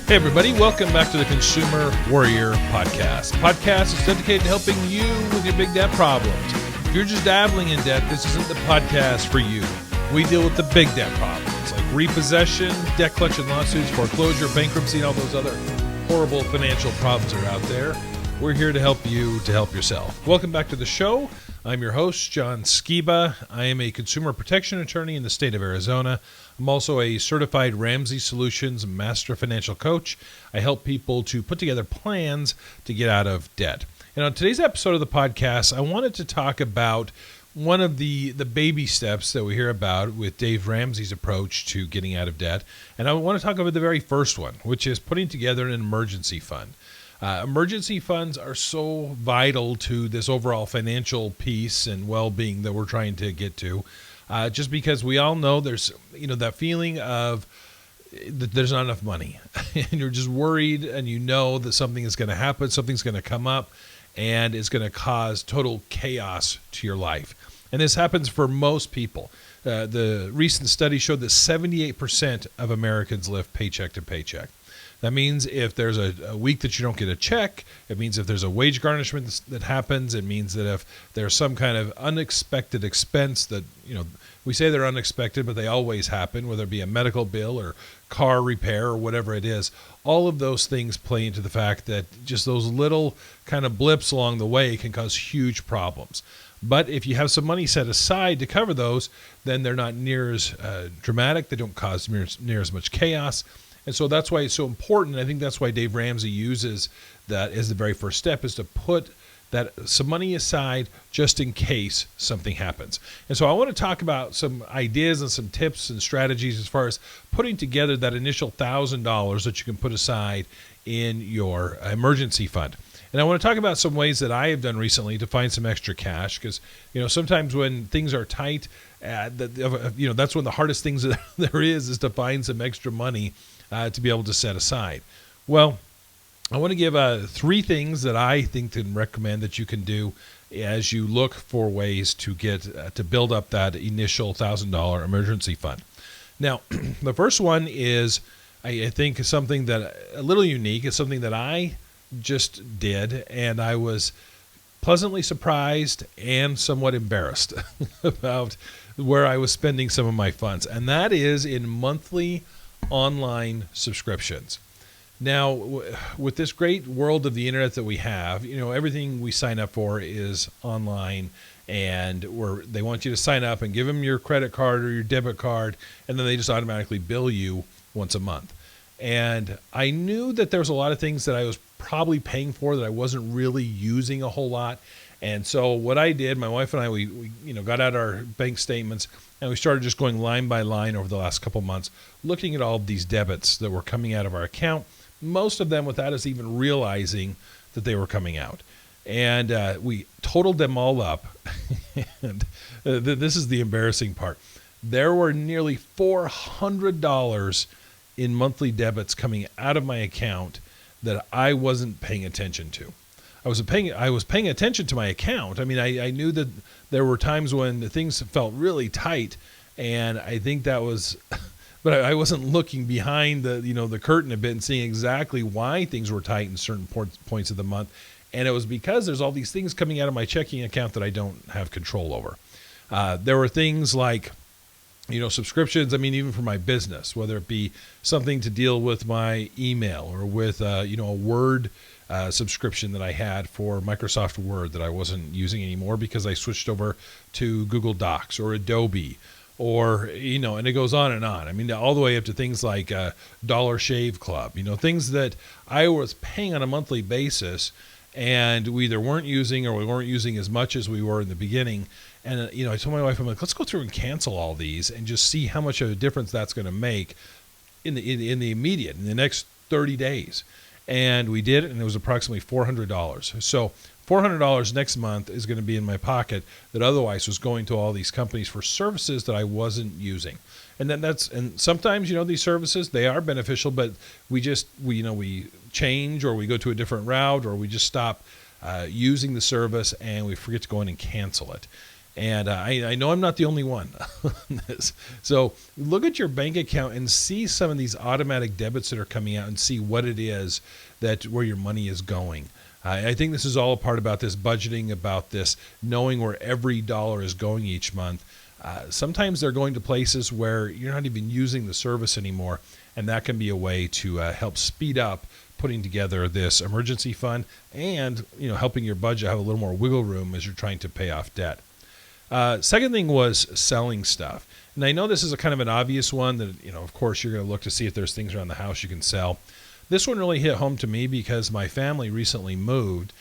Hey everybody, welcome back to the Consumer Warrior Podcast. Podcast is dedicated to helping you with your big debt problems. If you're just dabbling in debt, this isn't the podcast for you. We deal with the big debt problems like repossession, debt collection lawsuits, foreclosure, bankruptcy, and all those other horrible financial problems that are out there. We're here to help you to help yourself. Welcome back to the show. I'm your host, John Skiba. I am a consumer protection attorney in the state of Arizona. I'm also a certified Ramsey Solutions Master Financial Coach. I help people to put together plans to get out of debt. And on today's episode of the podcast, I wanted to talk about one of the baby steps that we hear about with Dave Ramsey's approach to getting out of debt. And I want to talk about the very first one, which is putting together an emergency fund. Emergency funds are so vital to this overall financial peace and well-being that we're trying to get to. Just because we all know there's, that feeling of that there's not enough money and you're just worried and you know that something is going to happen, something's going to come up and it's going to cause total chaos to your life. And this happens for most people. The recent study showed that 78% of Americans live paycheck to paycheck. That means if there's a week that you don't get a check, it means if there's a wage garnishment that happens, it means that if there's some kind of unexpected expense that, we say they're unexpected, but they always happen, whether it be a medical bill or car repair or whatever it is, all of those things play into the fact that just those little kind of blips along the way can cause huge problems. But if you have some money set aside to cover those, then they're not near as dramatic. They don't cause near as much chaos. And so that's why it's so important. I think that's why Dave Ramsey uses that as the very first step, is to put that some money aside just in case something happens. And so I want to talk about some ideas and some tips and strategies as far as putting together that initial $1,000 that you can put aside in your emergency fund. And I want to talk about some ways that I have done recently to find some extra cash because, sometimes when things are tight, that's one of the hardest things that there is to find some extra money to be able to set aside. Well, I want to give 3 things that I think and recommend that you can do as you look for ways to get to build up that initial $1,000 emergency fund. Now, the first one is, I think, something that a little unique. It's something that I just did, and I was pleasantly surprised and somewhat embarrassed about where I was spending some of my funds, and that is in monthly online subscriptions. Now, with this great world of the internet that we have, everything we sign up for is online, and they want you to sign up and give them your credit card or your debit card, and then they just automatically bill you once a month. And I knew that there was a lot of things that I was probably paying for that I wasn't really using a whole lot. And so what I did, my wife and I, we got out our bank statements and we started just going line by line over the last couple months, looking at all of these debits that were coming out of our account, most of them without us even realizing that they were coming out. And we totaled them all up. And this is the embarrassing part. There were nearly $400 in monthly debits coming out of my account that I wasn't paying attention to. I was paying attention to my account. I mean, I knew that there were times when things felt really tight, and I think that was, but I wasn't looking behind the curtain a bit and seeing exactly why things were tight in certain points of the month. And it was because there's all these things coming out of my checking account that I don't have control over. There were things like, subscriptions, even for my business, whether it be something to deal with my email or with, a Word subscription that I had for Microsoft Word that I wasn't using anymore because I switched over to Google Docs or Adobe or, and it goes on and on. All the way up to things like Dollar Shave Club, things that I was paying on a monthly basis and we either weren't using or we weren't using as much as we were in the beginning. And, I told my wife, I'm like, let's go through and cancel all these and just see how much of a difference that's going to make in the immediate, in the next 30 days. And we did it, and it was approximately $400. So $400 next month is going to be in my pocket that otherwise was going to all these companies for services that I wasn't using. And then and sometimes, these services, they are beneficial, but we change or we go to a different route or we just stop using the service and we forget to go in and cancel it. And I know I'm not the only one on this. So look at your bank account and see some of these automatic debits that are coming out and see what it is where your money is going. I think this is all a part about this budgeting, about this knowing where every dollar is going each month. Sometimes they're going to places where you're not even using the service anymore, and that can be a way to help speed up putting together this emergency fund and helping your budget have a little more wiggle room as you're trying to pay off debt. Second thing was selling stuff. And I know this is a kind of an obvious one that, of course, you're going to look to see if there's things around the house you can sell. This one really hit home to me because my family recently moved,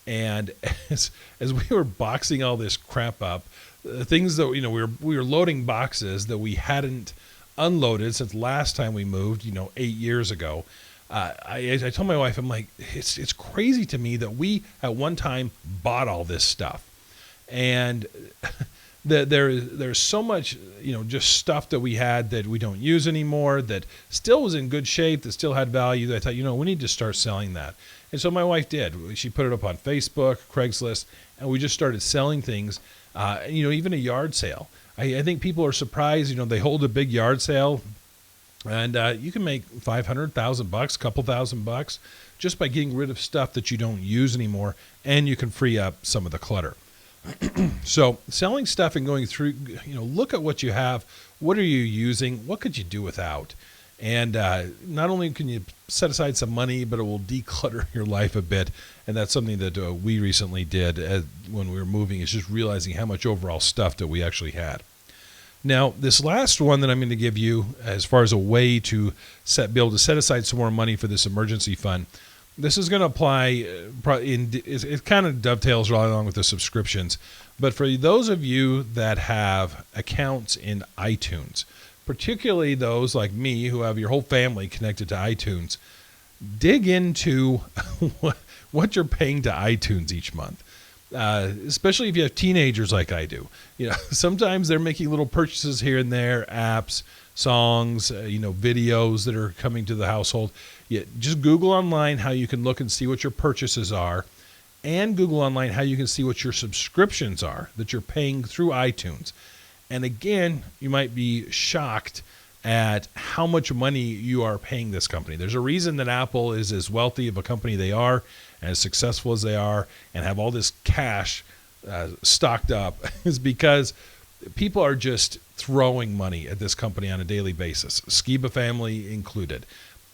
and as we were boxing all this crap up, things that, we were loading boxes that we hadn't unloaded since last time we moved, 8 years ago. I told my wife, I'm like, it's crazy to me that we at one time bought all this stuff. And there's so much, just stuff that we had that we don't use anymore that still was in good shape, that still had value, that I thought, we need to start selling that. And so my wife did. She put it up on Facebook, Craigslist, and we just started selling things, even a yard sale. I think people are surprised, they hold a big yard sale, and you can make $500,000, a couple $1,000 just by getting rid of stuff that you don't use anymore, and you can free up some of the clutter. So selling stuff and going through, look at what you have. What are you using? What could you do without? And not only can you set aside some money, but it will declutter your life a bit. And that's something that we recently did when we were moving, is just realizing how much overall stuff that we actually had. Now, this last one that I'm going to give you as far as a way to be able to set aside some more money for this emergency fund, this is going to apply, it kind of dovetails right along with the subscriptions. But for those of you that have accounts in iTunes, particularly those like me who have your whole family connected to iTunes, dig into what you're paying to iTunes each month. Especially if you have teenagers like I do. Sometimes they're making little purchases here and there, apps, songs, videos that are coming to the household. Just Google online how you can look and see what your purchases are, and Google online how you can see what your subscriptions are that you're paying through iTunes. And again, you might be shocked at how much money you are paying this company. There's a reason that Apple is as wealthy of a company they are, and as successful as they are, and have all this cash stocked up, is because people are just throwing money at this company on a daily basis, Skiba family included.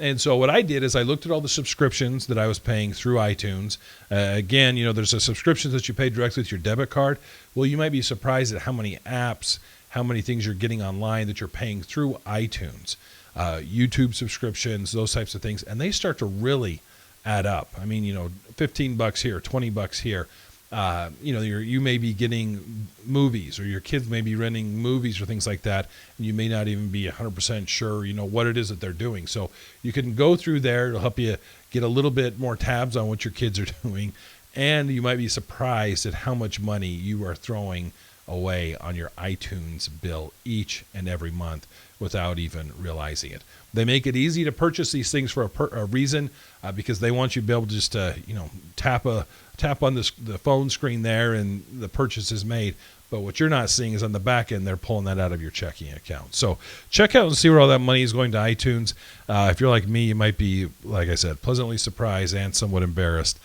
And so what I did is I looked at all the subscriptions that I was paying through iTunes. Again, there's a subscription that you pay directly with your debit card. Well, you might be surprised at how many apps, how many things you're getting online that you're paying through iTunes. YouTube subscriptions, those types of things. And they start to really add up. I mean, $15 here, $20 here. You may be getting movies, or your kids may be renting movies or things like that, and you may not even be 100% sure, what it is that they're doing. So you can go through there. It'll help you get a little bit more tabs on what your kids are doing, and you might be surprised at how much money you are throwing away on your iTunes bill each and every month without even realizing it. They make it easy to purchase these things for a reason, because they want you to be able to just tap on the phone screen there and the purchase is made. But what you're not seeing is on the back end, they're pulling that out of your checking account. So check out and see where all that money is going to iTunes. If you're like me, you might be, like I said, pleasantly surprised and somewhat embarrassed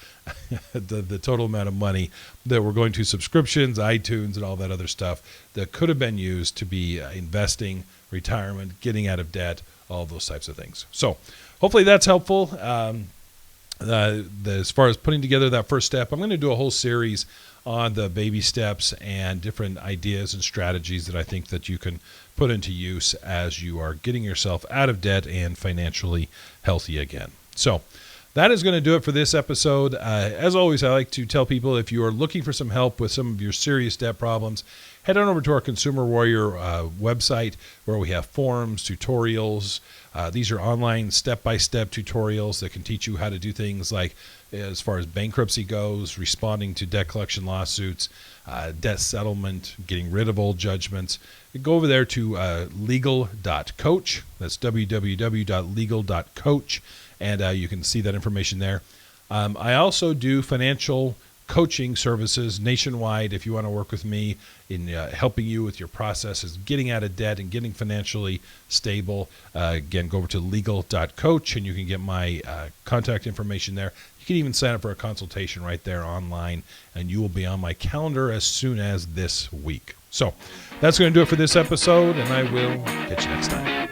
at the total amount of money that we're going to subscriptions, iTunes, and all that other stuff that could have been used to be investing, retirement, getting out of debt, all those types of things. So hopefully that's helpful. As far as putting together that first step, I'm going to do a whole series on the baby steps and different ideas and strategies that I think that you can put into use as you are getting yourself out of debt and financially healthy again. So that is going to do it for this episode. As always, I like to tell people, if you are looking for some help with some of your serious debt problems, head on over to our Consumer Warrior website, where we have forums, tutorials. These are online step-by-step tutorials that can teach you how to do things like, as far as bankruptcy goes, responding to debt collection lawsuits, debt settlement, getting rid of old judgments. Go over there to legal.coach. That's www.legal.coach, and you can see that information there. I also do financial coaching services nationwide. If you want to work with me in helping you with your processes, getting out of debt and getting financially stable, again, go over to legal.coach and you can get my contact information there. You can even sign up for a consultation right there online, and you will be on my calendar as soon as this week. So that's going to do it for this episode, and I will catch you next time.